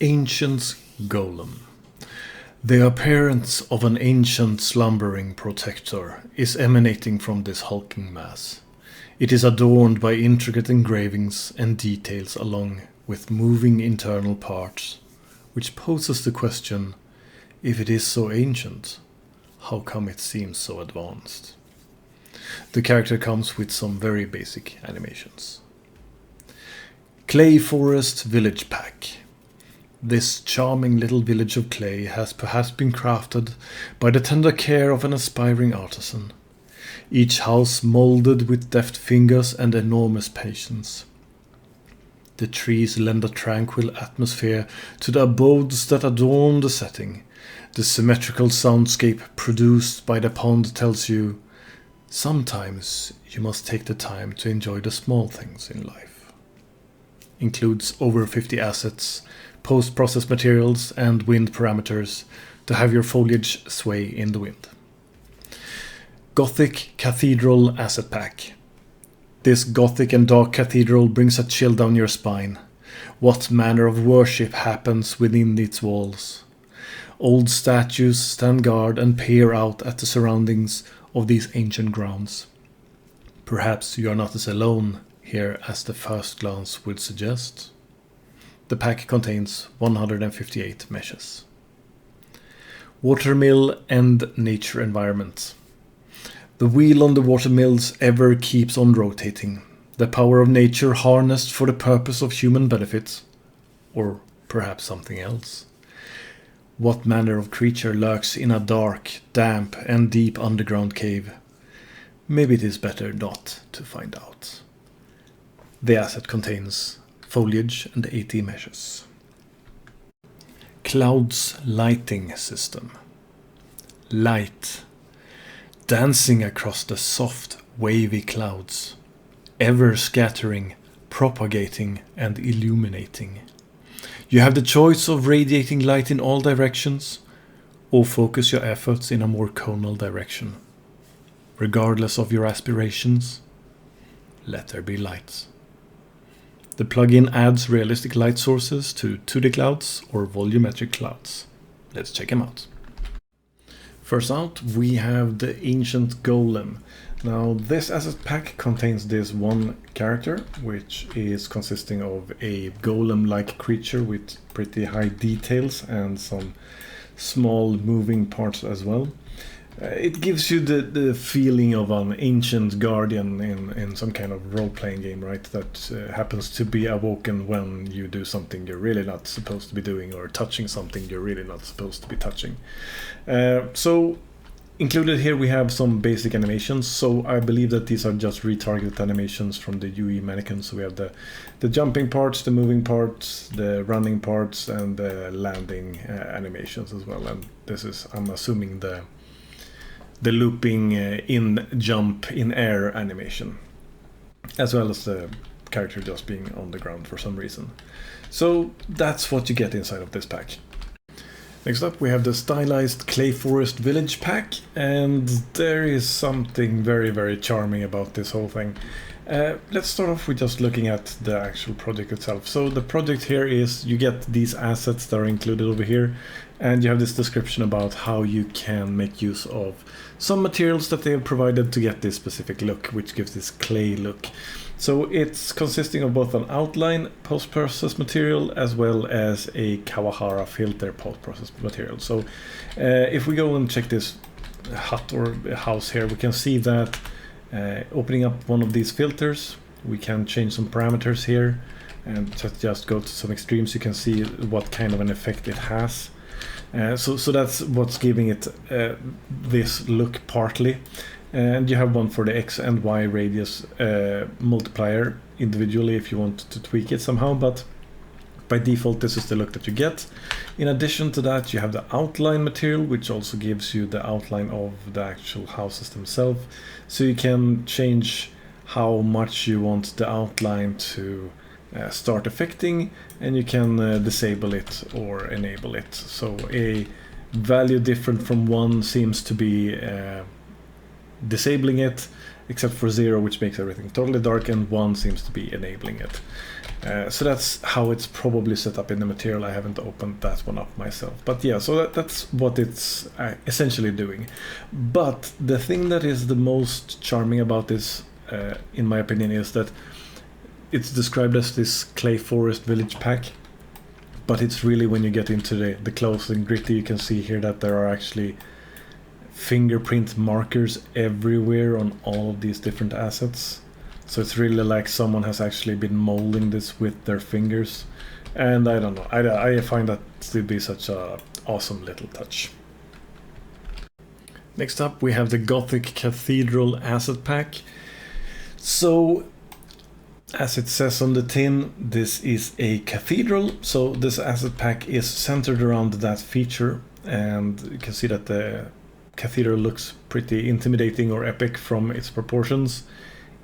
Ancient's Golem. The appearance of an ancient slumbering protector is emanating from this hulking mass. It is adorned by intricate engravings and details along with moving internal parts, which poses the question, if it is so ancient, how come it seems so advanced? The character comes with some very basic animations. Clay Forest Village Pack. This charming little village of clay has perhaps been crafted by the tender care of an aspiring artisan. Each house molded with deft fingers and enormous patience. The trees lend a tranquil atmosphere to the abodes that adorn the setting. The symmetrical soundscape produced by the pond tells you, sometimes you must take the time to enjoy the small things in life. Includes over 50 assets, post-processed materials and wind parameters to have your foliage sway in the wind. Gothic Cathedral Asset Pack. This gothic and dark cathedral brings a chill down your spine. What manner of worship happens within its walls? Old statues stand guard and peer out at the surroundings of these ancient grounds. Perhaps you are not as alone here as the first glance would suggest. The pack contains 158 meshes. Watermill and Nature Environment. The wheel on the watermills ever keeps on rotating. The power of nature harnessed for the purpose of human benefit. Or perhaps something else. What manner of creature lurks in a dark, damp and deep underground cave? Maybe it is better not to find out. The asset contains foliage and 80 meshes. Clouds Lighting System. Light. Dancing across the soft, wavy clouds. Ever scattering, propagating and illuminating. You have the choice of radiating light in all directions or focus your efforts in a more conal direction. Regardless of your aspirations, let there be light. The plugin adds realistic light sources to 2D clouds or volumetric clouds. Let's check them out. First out, we have the Ancient Golem. Now, this asset pack contains this one character, which is consisting of a golem-like creature with pretty high details and some small moving parts as well. It gives you the feeling of an ancient guardian in some kind of role-playing game, right? That happens to be awoken when you do something you're really not supposed to be doing or touching something you're really not supposed to be touching. So included here we have some basic animations. So I believe that these are just retargeted animations from the UE mannequin. So we have the jumping parts, the moving parts, the running parts, and the landing animations as well. And this is, I'm assuming, the looping in jump in air animation, as well as the character just being on the ground for some reason. So that's what you get inside of this pack. Next up we have the stylized Clay Forest Village Pack, and there is something very, very charming about this whole thing. Let's start off with just looking at the actual project itself. So the project here is you get these assets that are included over here, and you have this description about how you can make use of some materials that they have provided to get this specific look, which gives this clay look. So it's consisting of both an outline post-processed material as well as a Kawahara filter post-processed material. So if we go and check this hut or house here, we can see that opening up one of these filters, we can change some parameters here and just go to some extremes. You can see what kind of an effect it has. So that's what's giving it this look partly. And you have one for the X and Y radius multiplier individually if you want to tweak it somehow, but by default this is the look that you get. In addition to that, you have the outline material, which also gives you the outline of the actual houses themselves. So you can change how much you want the outline to start affecting, and you can disable it or enable it. So a value different from one seems to be disabling it, except for 0, which makes everything totally dark, and 1 seems to be enabling it. So that's how it's probably set up in the material. I haven't opened that one up myself. But yeah, so that's what it's essentially doing. But the thing that is the most charming about this, in my opinion, is that it's described as this clay forest village pack. But it's really, when you get into the close and gritty, you can see here that there are actually fingerprint markers everywhere on all of these different assets. So it's really like someone has actually been molding this with their fingers. And I don't know, I find that to be such a awesome little touch. Next up we have the Gothic Cathedral asset pack. So, as it says on the tin, this is a cathedral. So this asset pack is centered around that feature. And you can see that the cathedral looks pretty intimidating or epic from its proportions.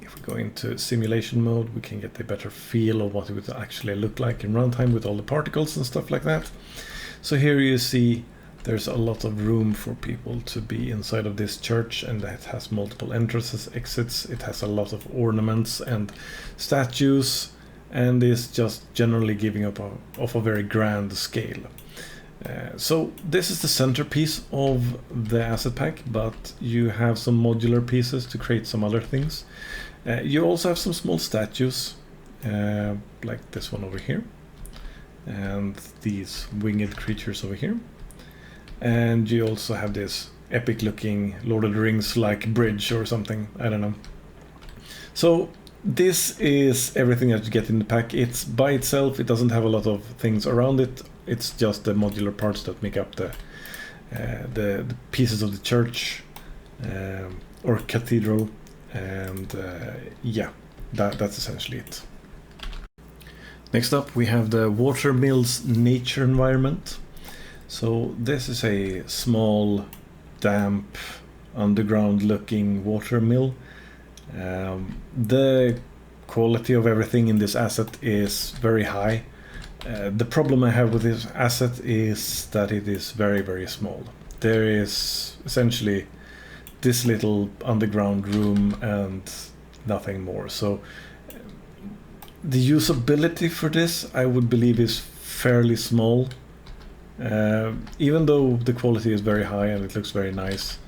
If we go into simulation mode, we can get a better feel of what it would actually look like in runtime with all the particles and stuff like that. So here you see there's a lot of room for people to be inside of this church, and it has multiple entrances, exits. It has a lot of ornaments and statues, and is just generally giving up of a very grand scale. So this is the centerpiece of the asset pack, but you have some modular pieces to create some other things. You also have some small statues, like this one over here, and these winged creatures over here. And you also have this epic looking Lord of the Rings like bridge or something, I don't know. So this is everything that you get in the pack. It's by itself, it doesn't have a lot of things around it. It's just the modular parts that make up the pieces of the church or cathedral. And yeah, that's essentially it. Next up we have the Watermills nature environment. So this is a small, damp, underground looking water mill. The quality of everything in this asset is very high. The problem I have with this asset is that it is very, very small. There is essentially this little underground room and nothing more. So the usability for this, I would believe, is fairly small. Even though the quality is very high and it looks very nice,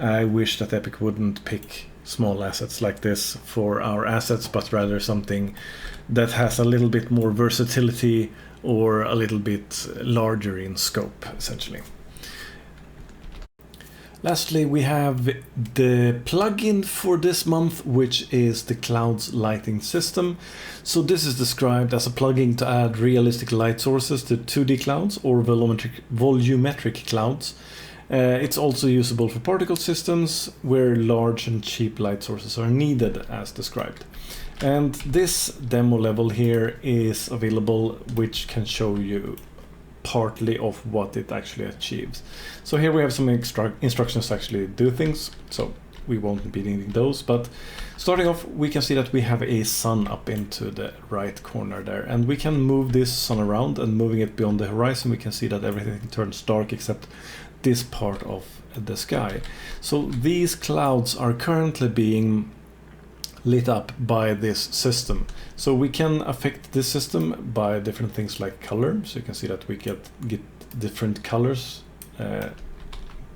I wish that Epic wouldn't pick small assets like this for our assets, but rather something that has a little bit more versatility or a little bit larger in scope, essentially. Lastly, we have the plugin for this month, which is the Clouds lighting system. So this is described as a plugin to add realistic light sources to 2D clouds or volumetric clouds. It's also usable for particle systems where large and cheap light sources are needed, as described. And this demo level here is available, which can show you partly of what it actually achieves. So here we have some instructions to actually do things, so we won't be needing those. But starting off, we can see that we have a sun up into the right corner there, and we can move this sun around, and moving it beyond the horizon we can see that everything turns dark except this part of the sky. So these clouds are currently being lit up by this system. So we can affect this system by different things like color. So you can see that we get different colors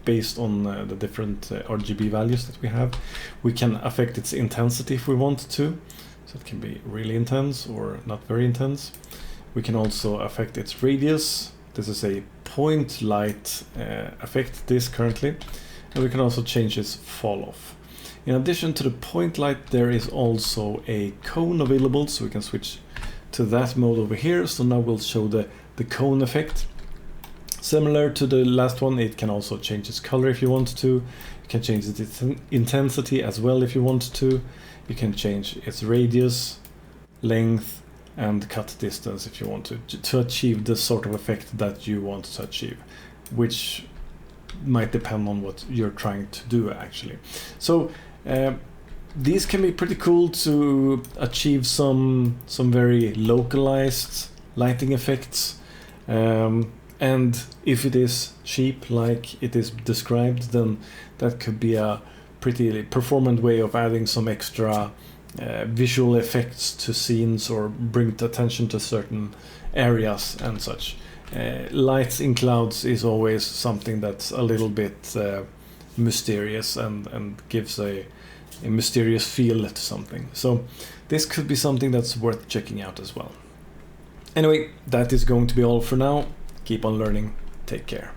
based on the different RGB values that we have. We can affect its intensity if we want to. So it can be really intense or not very intense. We can also affect its radius. This is a point light effect, this currently. And we can also change its fall off. In addition to the point light, there is also a cone available, so we can switch to that mode over here. So now we'll show the cone effect. Similar to the last one, it can also change its color if you want to. You can change its intensity as well if you want to. You can change its radius, length, and cut distance if you want to achieve the sort of effect that you want to achieve, which might depend on what you're trying to do actually. So these can be pretty cool to achieve some very localized lighting effects, and if it is cheap like it is described, then that could be a pretty performant way of adding some extra visual effects to scenes or bring attention to certain areas and such. Lights in clouds is always something that's a little bit mysterious and gives a mysterious feel to something. So this could be something that's worth checking out as well. Anyway, that is going to be all for now. Keep on learning. Take care.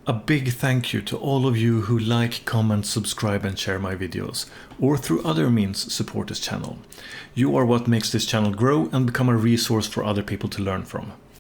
A big thank you to all of you who like, comment, subscribe and share my videos, or through other means support this channel. You are what makes this channel grow and become a resource for other people to learn from.